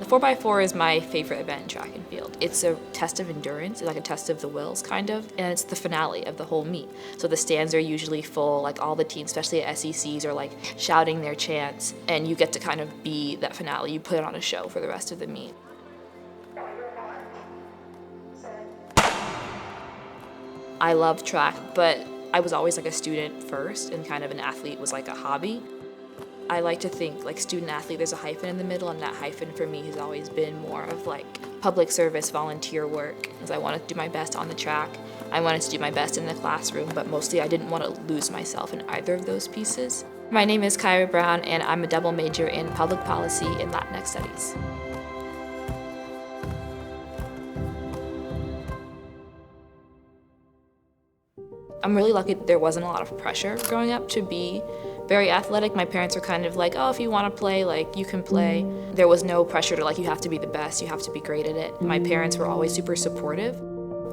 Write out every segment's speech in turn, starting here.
The 4x4 is my favorite event in track and field. It's a test of endurance, it's like a test of the wills, kind of, and it's the finale of the whole meet. So the stands are usually full, like all the teams, especially at SECs, are like shouting their chants, and you get to kind of be that finale. You put on a show for the rest of the meet. I love track, but I was always like a student first, and kind of an athlete was like a hobby. I like to think like student athlete, there's a hyphen in the middle, and that hyphen for me has always been more of like public service, volunteer work, because I wanted to do my best on the track. I wanted to do my best in the classroom, but mostly I didn't want to lose myself in either of those pieces. My name is Kaira Brown, and I'm a double major in public policy and Latinx studies. I'm really lucky there wasn't a lot of pressure growing up to be very athletic. My parents were kind of like, oh, if you want to play, like, you can play. There was no pressure to, like, you have to be the best, you have to be great at it. My parents were always super supportive.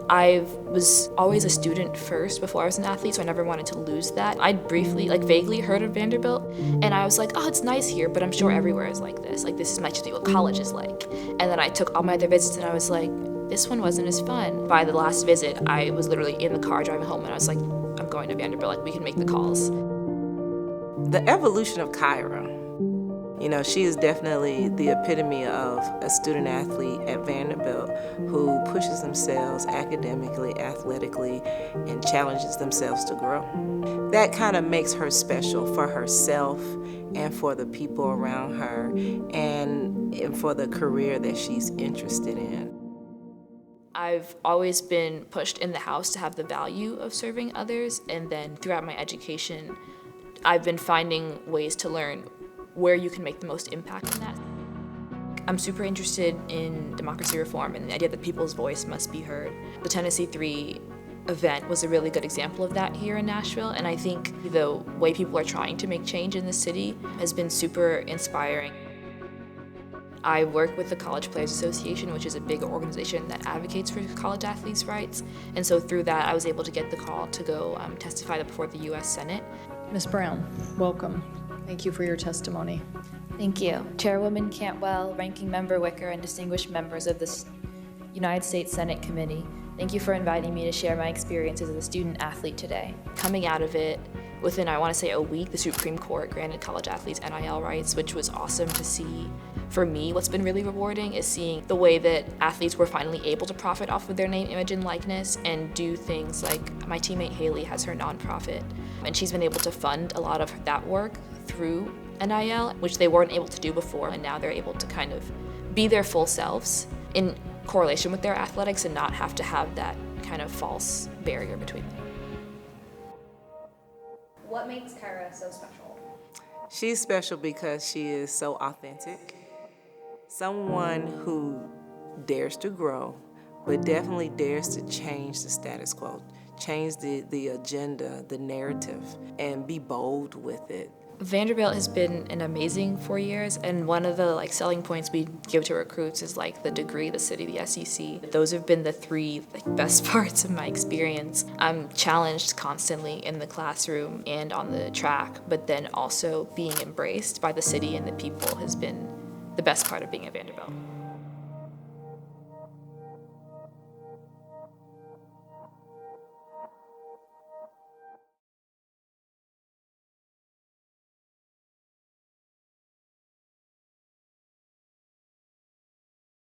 I was always a student first before I was an athlete, so I never wanted to lose that. I'd briefly, like vaguely heard of Vanderbilt, and I was like, oh, it's nice here, but I'm sure everywhere is like this. Like, this might just be what college is like. And then I took all my other visits, and I was like, this one wasn't as fun. By the last visit, I was literally in the car driving home, and I was like, I'm going to Vanderbilt, like, we can make the calls. The evolution of Kaira. You know, she is definitely the epitome of a student athlete at Vanderbilt who pushes themselves academically, athletically, and challenges themselves to grow. That kind of makes her special for herself and for the people around her and for the career that she's interested in. I've always been pushed in the house to have the value of serving others, and then throughout my education, I've been finding ways to learn where you can make the most impact in that. I'm super interested in democracy reform and the idea that people's voice must be heard. The Tennessee 3 event was a really good example of that here in Nashville, and I think the way people are trying to make change in the city has been super inspiring. I work with the College Players Association, which is a big organization that advocates for college athletes' rights, and so through that I was able to get the call to go testify before the U.S. Senate. Ms. Brown, welcome. Thank you for your testimony. Thank you. Chairwoman Cantwell, Ranking Member Wicker, and distinguished members of the United States Senate Committee, thank you for inviting me to share my experiences as a student athlete today. Coming out of it, within, I want to say, a week, the Supreme Court granted college athletes NIL rights, which was awesome to see. For me, what's been really rewarding is seeing the way that athletes were finally able to profit off of their name, image, and likeness and do things like my teammate Haley has her nonprofit, and she's been able to fund a lot of that work through NIL, which they weren't able to do before, and now they're able to kind of be their full selves in correlation with their athletics and not have to have that kind of false barrier between them. What makes Kaira so special? She's special because she is so authentic. Someone who dares to grow, but definitely dares to change the status quo, change the agenda, the narrative, and be bold with it. Vanderbilt has been an amazing 4 years, and one of the selling points we give to recruits is the degree, the city, the SEC. Those have been the three best parts of my experience. I'm challenged constantly in the classroom and on the track, but then also being embraced by the city and the people has been the best part of being at Vanderbilt.